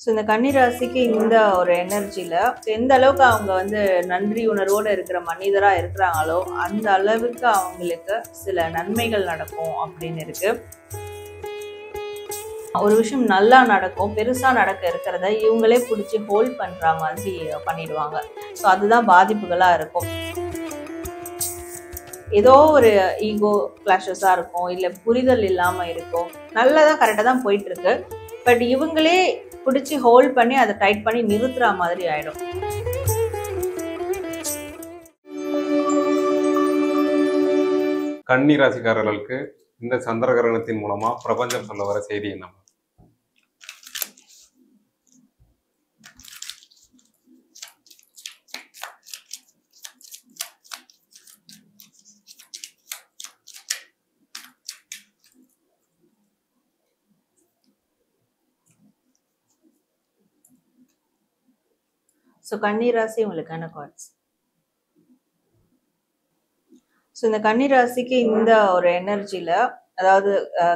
So இந்த கன்னிராசிக்கு இந்த ஒரு எனர்ஜியில் எந்த அளவுக்கு அவங்க வந்து நன்றி உணர்வோடு இருக்கிற மனிதராக இருக்கிறாங்களோ அந்த அளவுக்கு அவங்களுக்கு சில நன்மைகள் நடக்கும் அப்படின்னு இருக்கு. ஒரு விஷயம் நல்லா நடக்கும், பெருசாக நடக்க இருக்கிறத இவங்களே பிடிச்சி ஹோல்ட் பண்ணுற மாதிரி பண்ணிடுவாங்க. ஸோ அதுதான் பாதிப்புகளாக இருக்கும். ஏதோ ஒரு ஈகோ கிளாஷஸாக இருக்கும், இல்லை புரிதல் இல்லாமல் இருக்கும். நல்லதாக கரெக்டாக தான் போயிட்டு இருக்கு. பட் இவங்களே பிடிச்சி ஹோல்ட் பண்ணி அதை டைட் பண்ணி நிறுத்துற மாதிரி ஆயிடும். கன்னி ராசிக்காரர்களுக்கு இந்த சந்திர கிரகணத்தின் மூலமா பிரபஞ்சம் சொல்ல வர செய்தி என்ன? ஸோ கன்னிராசி உங்களுக்கான கார்ட்ஸ். ஸோ இந்த கன்னிராசிக்கு இந்த ஒரு எனர்ஜியில், அதாவது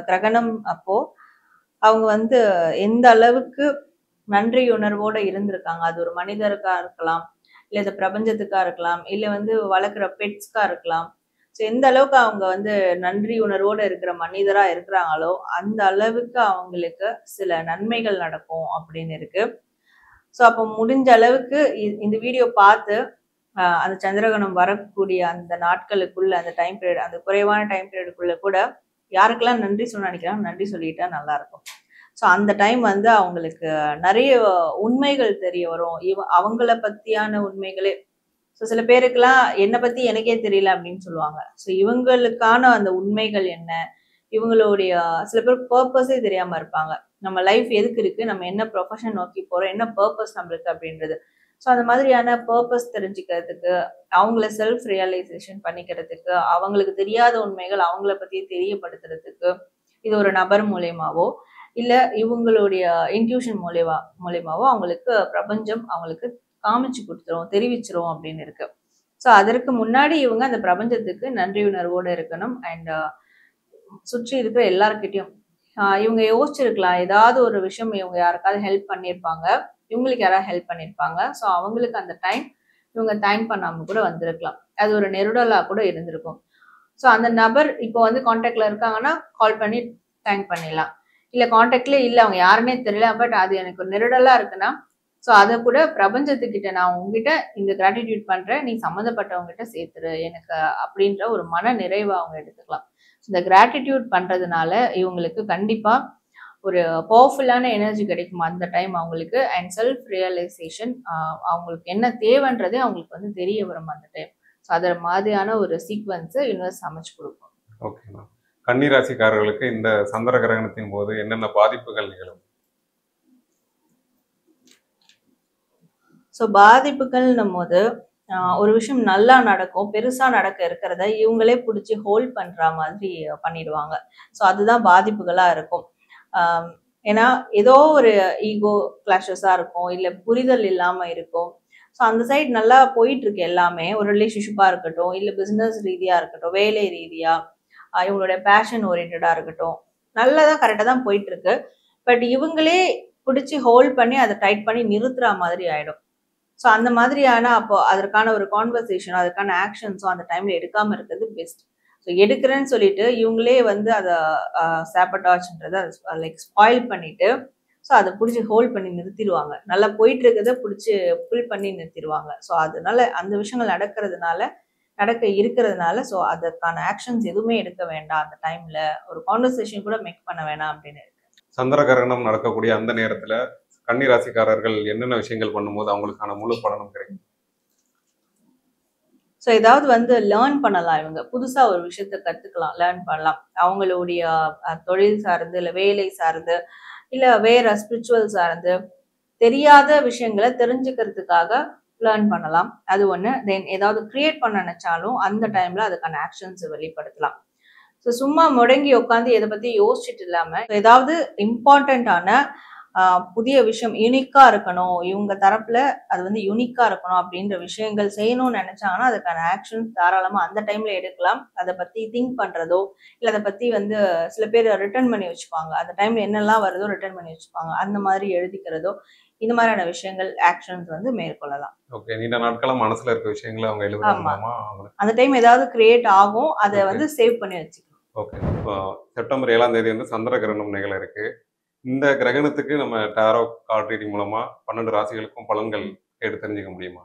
கிரகணம் அப்போ அவங்க வந்து எந்த அளவுக்கு நன்றி உணர்வோடு இருந்திருக்காங்க. அது ஒரு மனிதருக்கா இருக்கலாம், இல்லை இந்த பிரபஞ்சத்துக்கா இருக்கலாம், இல்லை வந்து வளர்க்குற பெட்ஸ்க்கா இருக்கலாம். ஸோ எந்த அளவுக்கு அவங்க வந்து நன்றி உணர்வோடு இருக்கிற மனிதராக இருக்கிறாங்களோ அந்த அளவுக்கு அவங்களுக்கு சில நன்மைகள் நடக்கும் அப்படின்னு இருக்கு. ஸோ அப்போ முடிஞ்ச அளவுக்கு இந்த வீடியோ பார்த்து அந்த சந்திரகிரகணம் வரக்கூடிய அந்த நாட்களுக்குள்ள, அந்த டைம் பீரியட், அந்த குறைவான டைம் பீரியடுக்குள்ள கூட யாருக்கெல்லாம் நன்றி சொல்ல நினைக்கிறாங்க நன்றி சொல்லிட்டா நல்லா இருக்கும். ஸோ அந்த டைம் வந்து அவங்களுக்கு நிறைய உண்மைகள் தெரிய வரும். அவங்கள பத்தியான உண்மைகளே. ஸோ சில பேருக்கெல்லாம் என்னை பத்தி எனக்கே தெரியல அப்படின்னு சொல்லுவாங்க. ஸோ இவங்களுக்கான அந்த உண்மைகள் என்ன, இவங்களுடைய சில பேர் பர்பஸே தெரியாம இருப்பாங்க. நம்ம லைஃப் எதுக்கு இருக்கு, நம்ம என்ன ப்ரொஃபஷன் நோக்கி போறோம், என்ன பர்பஸ் நம்மளுக்கு அப்படின்றது. ஸோ அந்த மாதிரியான பர்பஸ் தெரிஞ்சுக்கிறதுக்கு, அவங்கள செல்ஃப் ரியலைசேஷன் பண்ணிக்கிறதுக்கு, அவங்களுக்கு தெரியாத உண்மைகள் அவங்கள பத்தி தெரியப்படுத்துறதுக்கு, இது ஒரு நபர் மூலியமாவோ இல்ல இவங்களுடைய இன்ட்யூஷன் மூலியமாவோ அவங்களுக்கு பிரபஞ்சம் அவங்களுக்கு காமிச்சு கொடுத்துரும், தெரிவிச்சிரும் அப்படின்னு இருக்கு. ஸோ அதற்கு முன்னாடி இவங்க அந்த பிரபஞ்சத்துக்கு நன்றி உணர்வோடு இருக்கணும். அண்ட் சுற்றி இருக்கிற எல்லார்கிட்டையும் இவங்க யோசிச்சிருக்கலாம், ஏதாவது ஒரு விஷயம் இவங்க யாருக்காவது ஹெல்ப் பண்ணியிருப்பாங்க, இவங்களுக்கு யாராவது ஹெல்ப் பண்ணியிருப்பாங்க. ஸோ அவங்களுக்கு அந்த டைம் இவங்க தேங்க் பண்ணாம கூட வந்திருக்கலாம். அது ஒரு நெருடலா கூட இருந்திருக்கும். ஸோ அந்த நபர் இப்போ வந்து கான்டாக்ட்ல இருக்காங்கன்னா கால் பண்ணி தேங்க் பண்ணிடலாம். இல்லை கான்டாக்ட்ல இல்லை, அவங்க யாருன்னே தெரியல, பட் அது எனக்கு ஒரு நெருடலா இருக்குன்னா ஸோ அதை கூட பிரபஞ்சத்துக்கிட்ட நான் உங்ககிட்ட இந்த கிராட்டிடியூட் பண்றேன், நீ சம்மந்தப்பட்டவங்ககிட்ட சேர்த்துரு எனக்கு அப்படின்ற ஒரு மன நிறைவை அவங்க எடுத்துக்கலாம். இந்த கிராட்டிடியூட் பண்றதுனால இவங்களுக்கு கண்டிப்பா ஒரு பவர்ஃபுல்லான எனர்ஜி கிடைக்கும் அந்த டைம் அவங்களுக்கு. அண்ட் செல்ஃப் ரியலைசேஷன், அவங்களுக்கு என்ன தேவைன்றதே அவங்களுக்கு வந்து தெரிய வரும் அந்த டைம். ஸோ அதே மாதிரியான ஒரு சீக்வன்ஸை யூனிவர்ஸ் அமைச்சு கொடுக்கும். Okay ma'am. கன்னிராசிக்காரர்களுக்கு இந்த சந்திர கிரகணத்தின் போது என்னென்ன பாதிப்புகள் நிகழும்? ஸோ பாதிப்புகள்னும் போது ஒரு விஷயம் நல்லா நடக்கும், பெருசா நடக்க இருக்கிறத இவங்களே பிடிச்சி ஹோல்ட் பண்ற மாதிரி பண்ணிடுவாங்க. ஸோ அதுதான் பாதிப்புகளா இருக்கும். ஏன்னா ஏதோ ஒரு ஈகோ கிளாஷஸா இருக்கும், இல்லை புரிதல் இல்லாம இருக்கும். ஸோ அந்த சைட் நல்லா போயிட்டு இருக்கு எல்லாமே, ஒரு ரிலேஷன்ஷிப்பா இருக்கட்டும், இல்லை பிசினஸ் ரீதியா இருக்கட்டும், வேலை ரீதியா, இவங்களுடைய பேஷன் ஓரியன்டா இருக்கட்டும், நல்லதான் கரெக்டாக தான் போயிட்டு இருக்கு. பட் இவங்களே பிடிச்சி ஹோல்ட் பண்ணி அதை டைட் பண்ணி நிறுத்துற மாதிரி ஆயிடும். ஸோ அந்த மாதிரியான அப்போ அதற்கான ஒரு கான்வர்சேஷன், அதற்கான ஆக்ஷன்ஸும் அந்த டைம்ல எடுக்காம இருக்கிறது பெஸ்ட். ஸோ எடுக்கிறேன்னு சொல்லிட்டு இவங்களே வந்து அதை சாப்பட்டாச்சுன்றதை லைக் ஸ்பாயில் பண்ணிட்டு ஸோ அதை பிடிச்சி ஹோல்ட் பண்ணி நிறுத்திடுவாங்க. நல்லா போயிட்டு இருக்கிறத பிடிச்சி புல் பண்ணி நிறுத்திடுவாங்க. ஸோ அதனால அந்த விஷயங்கள் நடக்க இருக்கிறதுனால ஸோ அதற்கான ஆக்ஷன்ஸ் எதுவுமே எடுக்க வேண்டாம். அந்த டைம்ல ஒரு கான்வர்சேஷன் கூட மேக் பண்ண வேணாம் அப்படின்னு இருக்கு. சந்திர கிரகணம் நடக்கக்கூடிய அந்த நேரத்துல கன்னிராசிக்காரர்கள் என்னென்ன விஷயங்கள் பண்ணும்போது அவங்களுக்கான முழு பலனும் கிடைக்கும்? ஸோ ஏதாவது வந்து லேர்ன் பண்ணலாம், இவங்க புதுசா ஒரு விஷயத்த கத்துக்கலாம், லேர்ன் பண்ணலாம். அவங்களுடைய தொழில் சார்ந்து, இல்லை வேலை சார்ந்து, இல்லை வேற ஸ்பிரிச்சுவல் சார்ந்து தெரியாத விஷயங்களை தெரிஞ்சுக்கிறதுக்காக லேர்ன் பண்ணலாம். அது ஒன்று. தென் ஏதாவது கிரியேட் பண்ண நினைச்சாலும் அந்த டைம்ல அதுக்கான ஆக்ஷன்ஸ் வெளிப்படுத்தலாம். ஸோ சும்மா முடங்கி உட்காந்து எதை பத்தி யோசிச்சுட்டு இல்லாம ஏதாவது இம்பார்ட்டண்ட்டான புதிய விஷயம் யூனிக்கா இருக்கணும், இவங்க தரப்புல அது வந்து யூனிக்கா இருக்கணும் அப்படின்ற விஷயங்கள் செய்யணும்னு நினைச்சாங்கன்னா அதுக்கான ஆக்ஷன்ஸ் தாராளமா அந்த டைம்ல எடுக்கலாம். அதை பத்தி திங்க் பண்றதோ இல்ல அதை பத்தி வந்து சில பேர் ரிட்டர்ன் பண்ணி வச்சுப்பாங்க, அந்த டைம்ல என்னெல்லாம் வருதோ ரிட்டர்ன் பண்ணி வச்சுப்பாங்க, அந்த மாதிரி எழுதிக்கிறதோ இந்த மாதிரியான விஷயங்கள் ஆக்ஷன்ஸ் வந்து மேற்கொள்ளலாம். ஓகே. நீண்ட நாட்களா மனசுல இருக்க விஷயங்களை அவங்க எழுதுறது ஆமா, மூலமா அவங்களுக்கு. அந்த டைம் ஏதாவது கிரியேட் ஆகும், அதை ஓகே வந்து சேவ் பண்ணி வச்சுக்கணும். ஓகே. இப்போ செப்டம்பர் 7ஆம் தேதி வந்து சந்திர கிரகணம் நிகழ இருக்கு. இந்த கிரகணத்துக்கு நம்ம டாரோ கார்ட் ரீடிங் மூலமா 12 ராசிகளுக்கும் பலன்கள் கேட்டு தெரிஞ்சுக்க முடியுமா?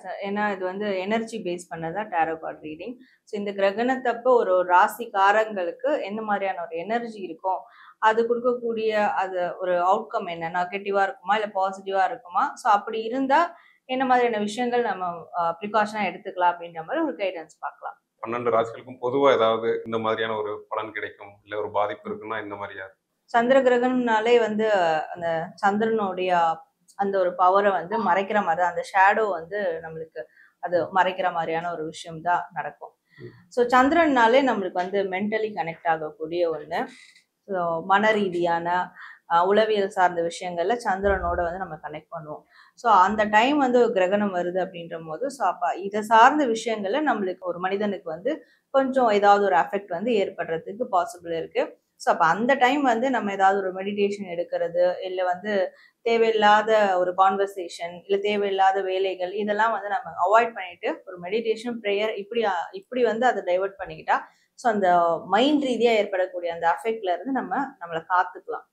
சார், ஏன்னா இது வந்து எனர்ஜி பேஸ் பண்ணதா டேரோ கார்ட் ரீடிங். ஸோ இந்த கிரகணத்தப்போ ஒரு ஒரு ராசிக்காரங்களுக்கு எந்த மாதிரியான ஒரு எனர்ஜி இருக்கும், அது கொடுக்கக்கூடிய அது ஒரு அவுட்கம் என்ன, நெகட்டிவா இருக்குமா இல்லை பாசிட்டிவா இருக்குமா, ஸோ அப்படி இருந்தா என்ன மாதிரியான விஷயங்கள் நம்ம ப்ரிகாஷனா எடுத்துக்கலாம் அப்படின்ற மாதிரி ஒரு கைடன்ஸ் பார்க்கலாம். 12 ராசிகளுக்கும் பொதுவா ஏதாவது இந்த மாதிரியான ஒரு பலன் கிடைக்கும், இல்ல ஒரு பாதிப்பு இருக்குன்னா இந்த மாதிரியா? சந்திர கிரகணம்னாலே வந்து அந்த சந்திரனுடைய அந்த ஒரு பவரை வந்து மறைக்கிற மாதிரி தான், அந்த ஷேடோ வந்து நம்மளுக்கு அது மறைக்கிற மாதிரியான ஒரு விஷயம் தான் நடக்கும். ஸோ சந்திரன்னாலே நம்மளுக்கு வந்து மென்டலி கனெக்ட் ஆகக்கூடிய ஒன்று. ஸோ மன ரீதியான உளவியல் சார்ந்த விஷயங்கள்ல சந்திரனோட வந்து நம்ம கனெக்ட் பண்ணுவோம். ஸோ அந்த டைம் வந்து ஒரு கிரகணம் வருது அப்படின்ற போது ஸோ அப்போ இதை சார்ந்த விஷயங்கள்ல நம்மளுக்கு ஒரு மனிதனுக்கு வந்து கொஞ்சம் ஏதாவது ஒரு அஃபெக்ட் வந்து ஏற்படுறதுக்கு பாசிபிள் இருக்கு. ஸோ அப்போ அந்த டைம் வந்து நம்ம ஏதாவது ஒரு மெடிடேஷன் எடுக்கிறது, இல்லை வந்து தேவையில்லாத ஒரு கான்வர்சேஷன், இல்லை தேவையில்லாத வேலைகள், இதெல்லாம் வந்து நம்ம அவாய்ட் பண்ணிட்டு ஒரு மெடிடேஷன் ப்ரேயர் இப்படி இப்படி வந்து அதை டைவர்ட் பண்ணிக்கிட்டா ஸோ அந்த மைண்ட் ரீதியாக ஏற்படக்கூடிய அந்த அஃபெக்ட்ல இருந்து நம்மளை காத்துக்கலாம்.